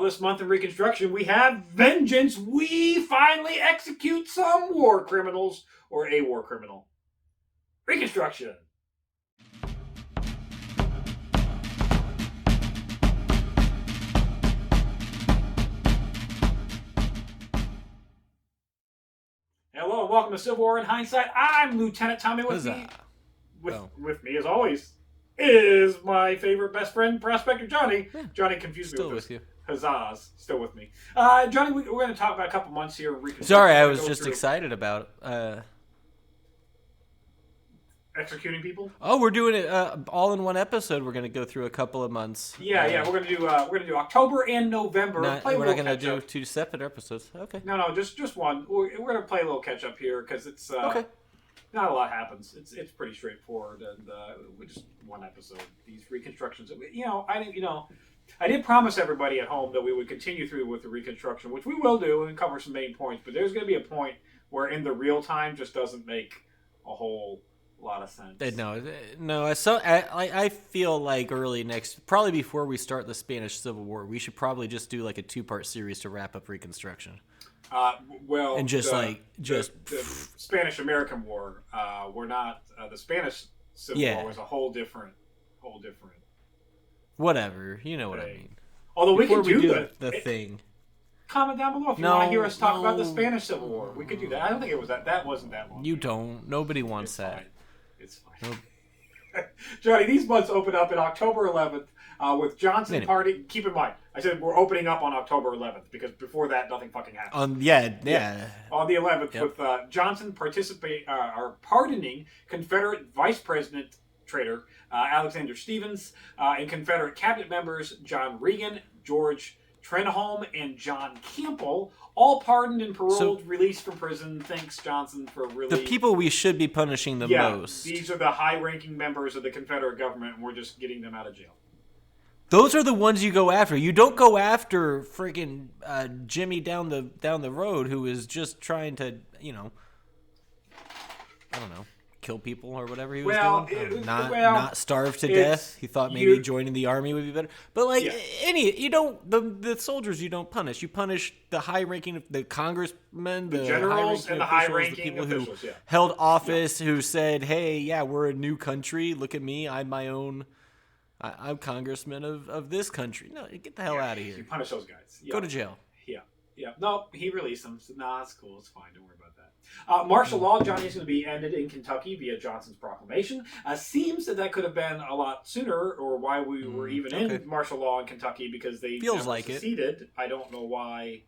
Well, this month in Reconstruction, we have vengeance. We finally execute some war criminals or a war criminal. Reconstruction. Hello and welcome to Civil War in Hindsight. I'm Lieutenant Tommy. With me, as always, is my favorite best friend, Prospector Johnny. Yeah. Johnny confused Still me with you. Huzzahs. Still with me. Johnny, we're going to talk about a couple months here. Sorry, I was just excited about executing people. Oh, we're doing it all in one episode. We're going to go through a couple of months. Yeah. We're going to do October and November. We're not going to do two separate episodes. Okay. No, just one. We're going to play a little catch up here because it's okay. Not a lot happens. It's pretty straightforward, and we just one episode. These reconstructions. I did promise everybody at home that we would continue through with the reconstruction, which we will do and cover some main points. But there's going to be a point where in the real time just doesn't make a whole lot of sense. No. So I feel like early next, probably before we start the Spanish Civil War, we should probably just do like a 2-part series to wrap up Reconstruction. And the Spanish American War. We're not the Spanish Civil War was a whole different. Whatever, you know what I mean. Although before we can do the thing. Comment down below if you want to hear us talk about the Spanish Civil War. We could do that. I don't think it was that. That wasn't that long. You don't. Nobody wants that. Fine. It's fine. Nope. Johnny, these months open up in October 11th with Johnson party. Keep in mind, I said we're opening up on October 11th because before that, nothing fucking happened. On the 11th with Johnson pardoning Confederate Vice President traitor Alexander Stephens and Confederate cabinet members John Regan, George Trenholm, and John Campbell, all pardoned and paroled, released from prison. Thanks, Johnson, for really... The people we should be punishing the most. These are the high-ranking members of the Confederate government, and we're just getting them out of jail. Those are the ones you go after. You don't go after freaking Jimmy down the road who is just trying to, I don't know, kill people or whatever he was doing. Not starve to death. He thought maybe joining the army would be better. But the soldiers you don't punish. You punish the high ranking, the congressmen, the generals, and the high ranking the people officials, who held office, who said, "Hey, we're a new country. Look at me. I'm my own. I'm congressman of this country." No, get the hell out of here. You punish those guys. Go to jail. Yeah. No, he released them. So, it's cool. It's fine. Don't worry about that. Martial law, Johnny, is going to be ended in Kentucky via Johnson's proclamation. Seems that could have been a lot sooner, or why we were even in martial law in Kentucky, because they seceded. I don't know why.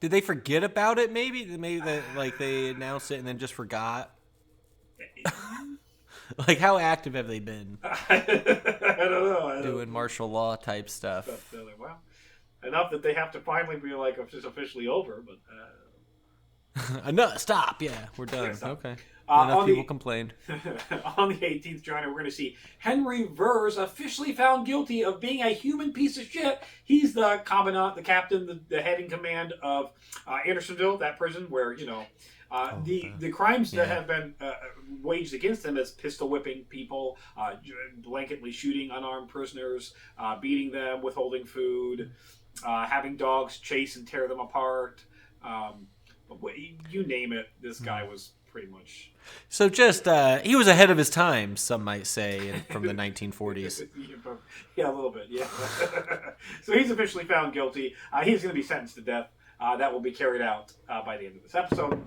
Did they forget about it? Maybe they announced it and then just forgot. Like, how active have they been? I don't know. Doing martial law type stuff. Well, enough that they have to finally be like, it's officially over, but... No, stop. Yeah, we're done. Okay. Enough people complained. On the 18th, Johnny, we're going to see Henry Vers officially found guilty of being a human piece of shit. He's the commandant, the captain, the head in command of Andersonville, that prison where, the crimes that have been waged against him is pistol whipping people, blanketly shooting unarmed prisoners, beating them, withholding food, having dogs chase and tear them apart. You name it, this guy was pretty much... So he was ahead of his time, some might say, from the 1940s. Yeah, a little bit, yeah. So he's officially found guilty. He's going to be sentenced to death. That will be carried out by the end of this episode.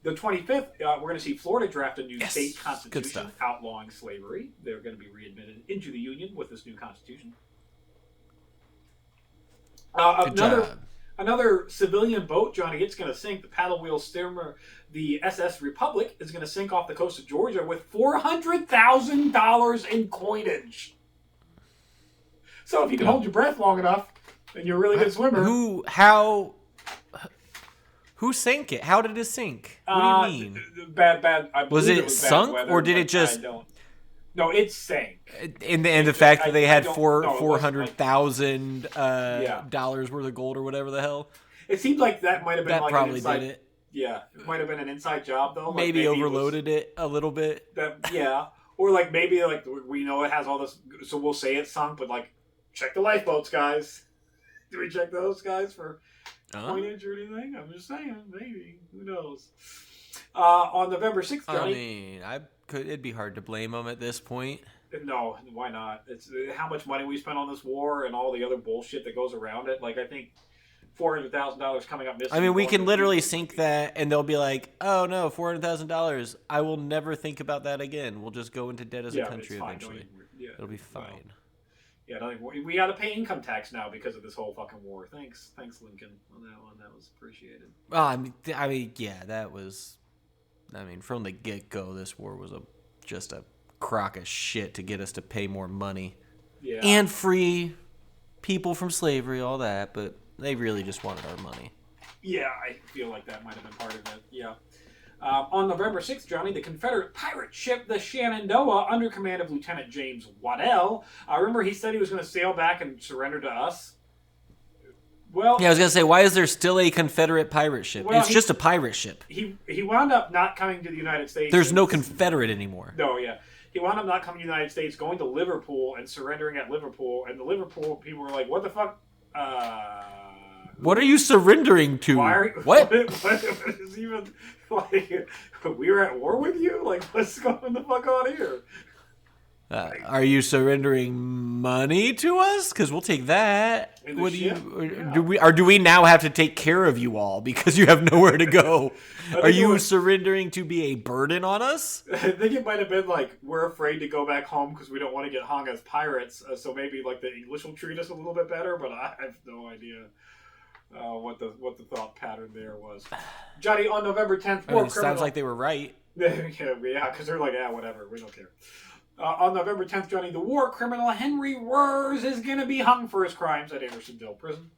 The 25th, we're going to see Florida draft a new state constitution outlawing slavery. They're going to be readmitted into the Union with this new constitution. Another civilian boat, Johnny, it's going to sink. The paddle wheel steamer, the SS Republic, is going to sink off the coast of Georgia with $400,000 in coinage. So if you can hold your breath long enough, and you're a really good swimmer. Who sank it? How did it sink? What do you mean? Bad. Was it sunk, or did it just... No, it sank. And the fact that they had $400,000 worth of gold or whatever the hell. It seemed like that might have been that probably did it. Yeah, it might have been an inside job though. Maybe overloaded it a little bit. Or maybe we know it has all this, so we'll say it's sunk, but check the lifeboats, guys. Do we check those guys for coinage or anything? I'm just saying, maybe. Who knows? On November 6th, Johnny... it'd be hard to blame them at this point. No, why not? It's how much money we spent on this war and all the other bullshit that goes around it. Like, I think $400,000 coming up missing. I mean, we can literally sink that, and they'll be like, "Oh no, $400,000. I will never think about that again. We'll just go into debt as a country eventually. It'll be fine." We got to pay income tax now because of this whole fucking war. Thanks, Lincoln, on that one. That was appreciated. I mean, yeah, that was. I mean, from the get-go, this war was just a crock of shit to get us to pay more money, and free people from slavery, all that, but. They really just wanted our money. Yeah, I feel like that might have been part of it. Yeah. On November 6th, Johnny, the Confederate pirate ship, the Shenandoah, under command of Lieutenant James Waddell. Remember, he said he was going to sail back and surrender to us? Well, yeah, I was going to say, why is there still a Confederate pirate ship? Well, it's just a pirate ship. He wound up not coming to the United States. There's no Confederate anymore. No, yeah. He wound up not coming to the United States, going to Liverpool and surrendering at Liverpool. And the Liverpool people were like, what the fuck? What are you surrendering to? What is even like? We were at war with you. Like, what's going the fuck on here? Are you surrendering money to us? Because we'll take that. What do we now have to take care of you all because you have nowhere to go? Are you surrendering to be a burden on us? I think it might have been like, we're afraid to go back home because we don't want to get hung as pirates. So maybe like the English will treat us a little bit better. But I have no idea. What the thought pattern there was. Johnny, on November 10th... sounds like they were right. Yeah, because they're like, whatever, we don't care. On November 10th, Johnny, the war criminal Henry Wurz is going to be hung for his crimes at Andersonville Prison.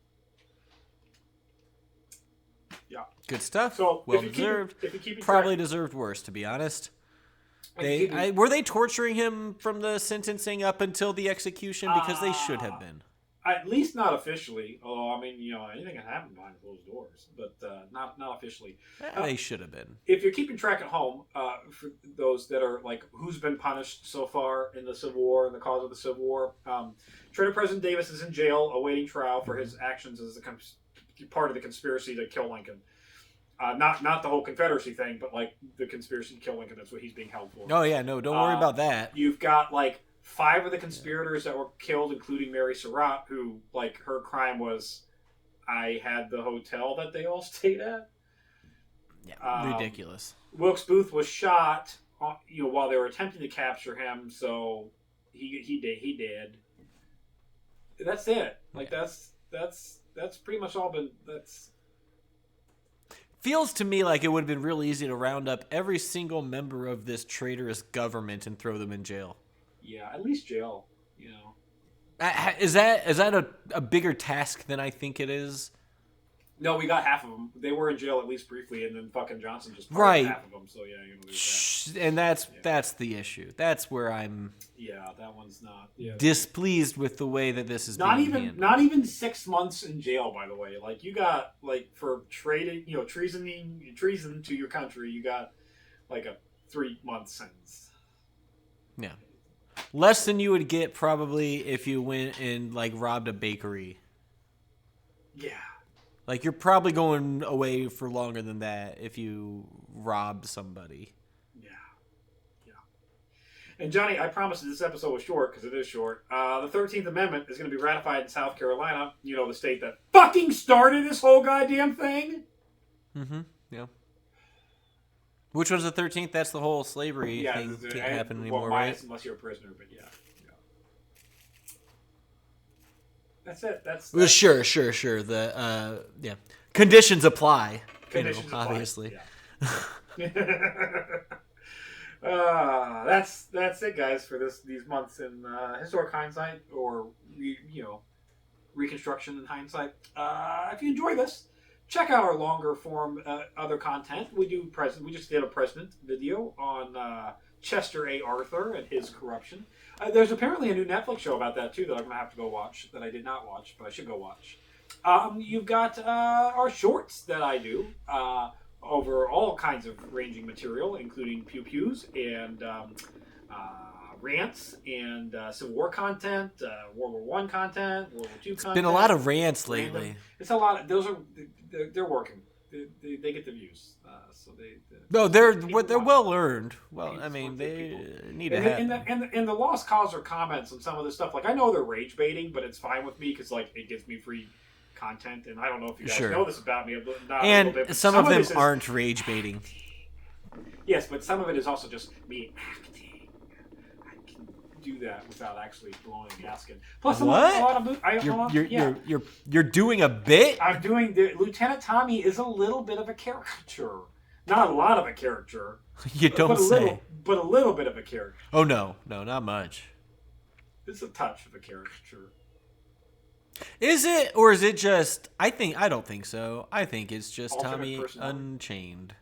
Yeah. Good stuff. So, well deserved. Probably deserved worse, to be honest. Were they torturing him from the sentencing up until the execution? Because they should have been. At least not officially. Although, I mean, anything can happen behind closed doors. But not officially. They should have been. If you're keeping track at home, for those that are like, who's been punished so far in the Civil War and the cause of the Civil War, Traitor President Davis is in jail awaiting trial for his actions as part of the conspiracy to kill Lincoln. Not the whole Confederacy thing, but like the conspiracy to kill Lincoln. That's what he's being held for. Oh, yeah, no, don't worry about that. You've got like 5 of the conspirators that were killed, including Mary Surratt, who, like, her crime was, I had the hotel that they all stayed at. Yeah, ridiculous. Wilkes Booth was shot, while they were attempting to capture him, so he did. That's it. Like, that's pretty much all been. That's. Feels to me like it would have been real easy to round up every single member of this traitorous government and throw them in jail. Yeah, at least jail, Is that a bigger task than I think it is? No, we got half of them. They were in jail at least briefly, and then fucking Johnson just pardoned half of them. So yeah, that. And that's the issue. That's where I'm. Yeah, that one's not displeased with the way that this is being handled. Not even 6 months in jail, by the way. Like, you got for trading, treason to your country, you got like a 3-month sentence. Yeah. Less than you would get probably if you went and like robbed a bakery. Yeah. Like, you're probably going away for longer than that if you rob somebody. Yeah. And Johnny, I promised this episode was short because it is short. The 13th Amendment is going to be ratified in South Carolina. The state that fucking started this whole goddamn thing. Mm-hmm. Yeah. Which was the 13th? That's the whole slavery thing can't happen anymore, right? Unless you're a prisoner, but yeah. That's it. That's sure. The conditions apply. Obviously. Yeah. That's it, guys, for these months in historic hindsight or reconstruction in hindsight. If you enjoy this, check out our longer form other content. We just did a president video on Chester A. Arthur and his corruption. There's apparently a new Netflix show about that too that I'm gonna have to go watch that I did not watch, but I should go watch. You've got our shorts that I do over all kinds of ranging material, including pew pews and rants and Civil War content, World War I content, World War II content. Been a lot of rants lately. It's a lot. Those are they're working. They get the views, so they're well earned. Well, I mean, they need to have. And the lost cause or comments on some of this stuff. Like I know they're rage baiting, but it's fine with me because like it gives me free content, and I don't know if you guys know this about me. And some of them aren't rage baiting. Yes, but some of it is also just me acting. I can do that without actually blowing a gasket. Plus, you're doing a bit. I'm doing Lieutenant Tommy is a little bit of a caricature, not a lot of a caricature. You don't say. But a little bit of a caricature. Oh no, not much. It's a touch of a caricature. Is it, or is it just? I don't think so. I think it's just alternate Tommy Unchained.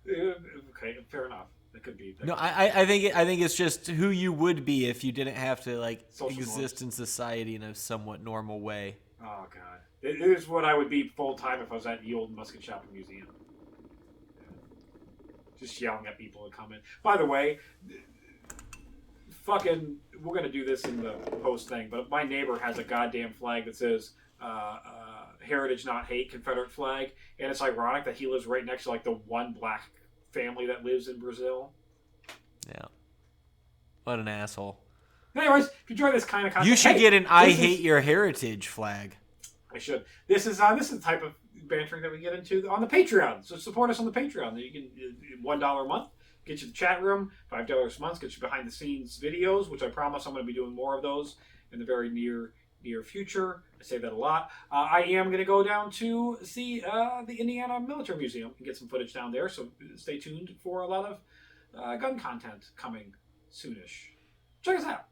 Okay, fair enough. That could be. No, I think it's just who you would be if you didn't have to exist in society in a somewhat normal way. Oh God, it is what I would be full time if I was at the old Musket Shopping Museum. Just yelling at people to come in. By the way, we're gonna do this in the post thing, but my neighbor has a goddamn flag that says "Heritage Not Hate" Confederate flag, and it's ironic that he lives right next to like the one black family that lives in Brazil. Yeah, what an asshole. Anyways, if you enjoy this kind of content, you should get an "I hate your heritage" flag. I should. This is the type of bantering that we get into on the Patreon. So support us on the Patreon. You can $1 a month. Get you the chat room, $5 a month, get you behind the scenes videos, which I promise I'm going to be doing more of those in the very near future. I say that a lot. I am going to go down to see the Indiana Military Museum and get some footage down there, so stay tuned for a lot of gun content coming soonish. Check us out.